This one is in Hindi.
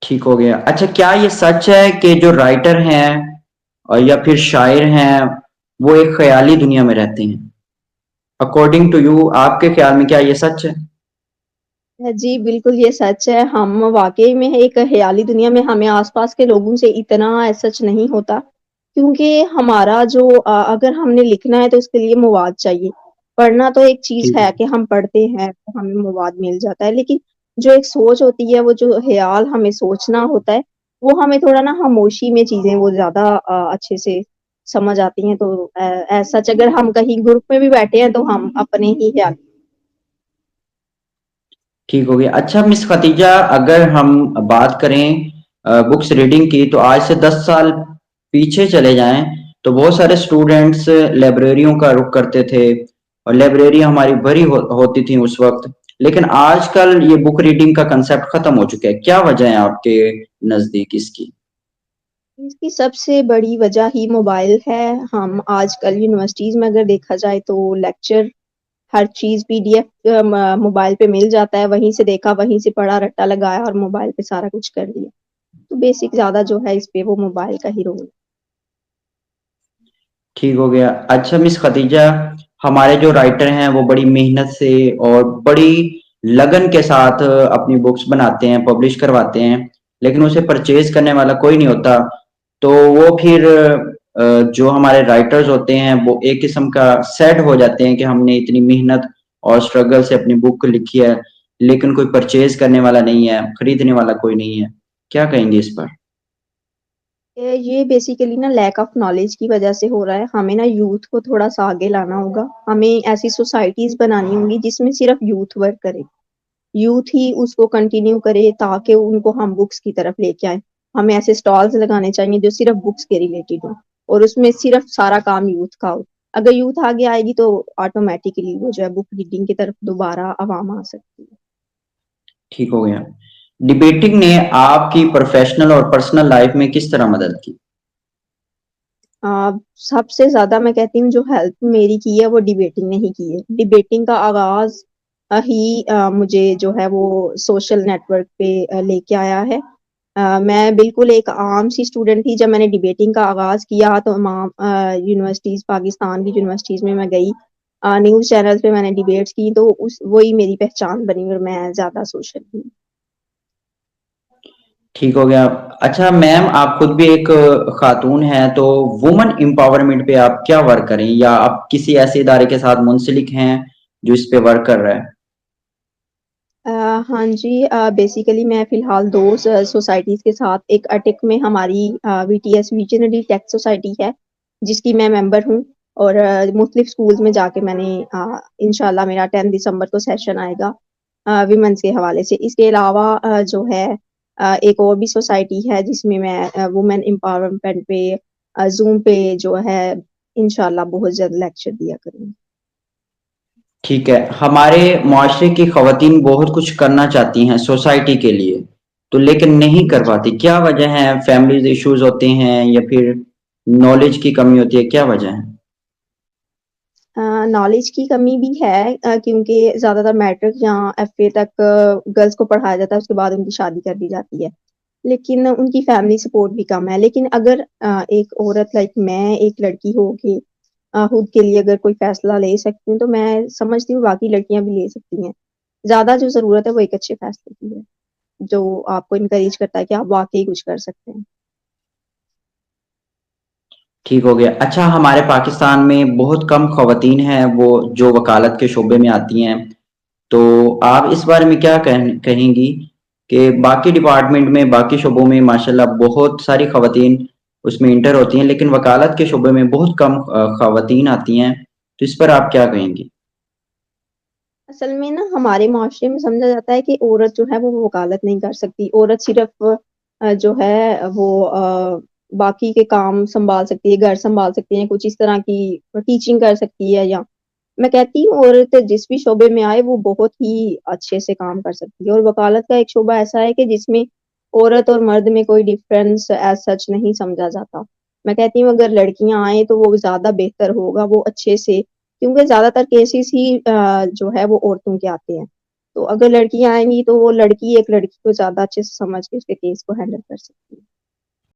ठीक हो गया। अच्छा, क्या ये सच है कि जो राइटर हैं और या फिर शायर हैं वो एक ख्याली दुनिया में रहते हैं? अकॉर्डिंग टू यू, आपके ख्याल में क्या ये सच है? जी, बिल्कुल ये सच है। हम वाक़ई में एक ख़याली दुनिया में हमें आस-पास के लोगों से इतना एज़ सच नहीं होता, क्योंकि हमारा जो अगर हमने लिखना है तो उसके लिए मवाद चाहिए। पढ़ना तो एक चीज़ ठीक है है। कि हम पढ़ते हैं तो हमें मवाद मिल जाता है, लेकिन जो एक सोच होती है, वो जो ख़्याल हमें सोचना होता है, वो हमें थोड़ा ना ख़ामोशी में चीज़ें वो ज़्यादा अच्छे से समझ आती हैं। तो एज़ सच अगर हम कहीं ग्रुप में भी बैठे हैं तो हम अपने ही ख़्याल। ठीक हो गया। अच्छा मिस खतीजा, अगर हम बात करें बुक्स रीडिंग की, तो आज से 10 साल पीछे चले जाएं तो बहुत सारे स्टूडेंट्स लाइब्रेरियों का रुख करते थे और लाइब्रेरी हमारी भरी होती थी उस वक्त। लेकिन आजकल ये बुक रीडिंग का कंसेप्ट खत्म हो चुका है। क्या वजह है आपके नजदीक इसकी? इसकी सबसे बड़ी वजह ही मोबाइल है। हम आजकल यूनिवर्सिटीज़ में अगर देखा जाए तो लेक्चर हर चीज़ पीडीएफ मोबाइल पे मिल जाता है, वहीं से देखा, वहीं से पढ़ा, रट्टा लगाया और मोबाइल पे सारा कुछ कर लिया। तो बेसिक ज़्यादा जो है इस पे वो मोबाइल का ही रोल है। ठीक हो गया। अच्छा मिस खतीजा, हमारे जो राइटर हैं वो बड़ी मेहनत से और बड़ी लगन के साथ अपनी बुक्स बनाते हैं, पब्लिश करवाते हैं, लेकिन उसे परचेज करने वाला कोई नहीं होता। तो वो फिर जो हमारे राइटर्स होते हैं वो एक किस्म का सैड हो जाते हैं कि हमने इतनी मेहनत और स्ट्रगल से अपनी बुक लिखी है, लेकिन कोई परचेज करने वाला नहीं है, खरीदने वाला कोई नहीं है। क्या कहेंगे इस पर? ये बेसिकली ना लैक ऑफ नॉलेज की वजह से हो रहा है। हमें ना यूथ को थोड़ा-सा आगे लाना होगा। हमें ऐसी सोसाइटीज़ बनानी होंगी जिसमें सिर्फ यूथ वर्क करे। यूथ ही उसको कंटिन्यू करे ताकि उनको हम बुक्स की तरफ लेके आएँ। हमें ऐसे स्टॉल्स लगाने चाहिए जो सिर्फ़ बुक्स के रिलेटेड हो और उसमें सिर्फ़ सारा काम यूथ का हो। अगर यूथ आगे आएगी तो ऑटोमैटिकली वो जो है बुक रीडिंग की तरफ दोबारा आवाम आ सकती है। ठीक हो गया। डिबेटिंग ने आपकी प्रोफेशनल और पर्सनल लाइफ में किस तरह मदद की? अ, सबसे ज़्यादा मैं कहती हूँ जो हेल्प मेरी की है वो डिबेटिंग ने ही की है। डिबेटिंग का आगाज़ ही मुझे जो है वो सोशल नेटवर्क पे लेके आया है। मैं बिल्कुल एक आम सी स्टूडेंट थी जब मैंने डिबेटिंग का आगाज़ किया तो यूनिवर्सिटीज़ पाकिस्तान की यूनिवर्सिटीज़ में मैं गई। न्यूज़ चैनल्स पे मैंने डिबेट्स की तो उस वही मेरी पहचान बनी और मैं ज़्यादा सोशल हुई। ठीक हो गया। अच्छा मैम, आप खुद भी एक खातून हैं, तो वुमेन एम्पावरमेंट पे आप क्या वर्क करें, या आप किसी ऐसे इदारे के साथ मुंसलिक हैं जो इस पे वर्क कर रहा है? अ, हाँ जी, बेसिकली मैं फ़िलहाल 2 सोसाइटीज़ के साथ एक अटिक में हमारी वीटीएस विजनरी टेक सोसाइटी है, जिसकी मैं मेंबर हूँ और मुख्तलिफ स्कूल्स में जाके मैंने इंशाल्लाह मेरा 10 दिसंबर को सेशन आएगा विमेंस के हवाले से। इसके अलावा जो है एक और भी सोसाइटी है जिसमें मैं वुमेन एम्पावरमेंट पे ज़ूम पे जो है इंशाल्लाह बहुत जल्द लेक्चर दिया करूँगी। ठीक है। हमारे मुआशरे की ख़वातीन बहुत कुछ करना चाहती हैं सोसाइटी के लिए, तो लेकिन नहीं कर जी। पाती। क्या वजह है? फैमिलीज़ इश्यूज़ होते हैं या फिर नॉलेज की कमी होती है, क्या वजह है? नॉलेज की कमी भी है क्योंकि ज़्यादातर मैट्रिक या एफए तक गर्ल्स को पढ़ाया जाता है, उसके बाद उनकी शादी कर दी जाती है। लेकिन उनकी फैमिली सपोर्ट भी कम है। लेकिन अगर एक औरत लाइक मैं एक लड़की हो के खुद के लिए अगर कोई फ़ैसला ले सकती हूँ, तो मैं समझती हूँ बाकी लड़कियाँ भी ले सकती हैं। ज़्यादा जो ज़रूरत है वो एक अच्छे फ़ैसले की है, जो आपको एनकरेज करता है कि आप वाक़ई कुछ कर सकते हैं। ठीक हो गया। अच्छा, हमारे पाकिस्तान में बहुत कम ख़वातीन हैं वो जो वकालत के शोबे में आती हैं। तो आप इस बारे में क्या कहेंगी कि बाकी डिपार्टमेंट में, बाकी शोबों में माशाल्लाह बहुत सारी ख़वातीन उसमें इंटर होती हैं, लेकिन वकालत के शोबे में बहुत कम ख़वातीन आती हैं। तो इस पर आप क्या कहेंगी? असल में ना हमारे माशरे में समझा जाता है कि औरत जो है वो वकालत नहीं कर सकती। औरत सिर्फ़ जो है वो बाकी के काम सँभाल सकती है, घर सँभाल सकती है, कुछ इस तरह की टीचिंग कर सकती है या मैं कहती हूँ औरत जिस भी शोबे में आए वो बहुत ही अच्छे से काम कर सकती है और वकालत का एक शोबा ऐसा है कि जिसमें औरत और मर्द में कोई डिफ़रेंस एज़ सच नहीं समझा जाता। मैं कहती हूँ अगर लड़कियाँ आएँ तो वो ज़्यादा बेहतर होगा, वो अच्छे से क्योंकि ज़्यादातर केसेस ही जो है वो औरतों के आते हैं। तो अगर लड़कियाँ आएँगी तो वो लड़की एक लड़की को ज़्यादा अच्छे से समझ के उसके केस को हैंडल कर सकती है।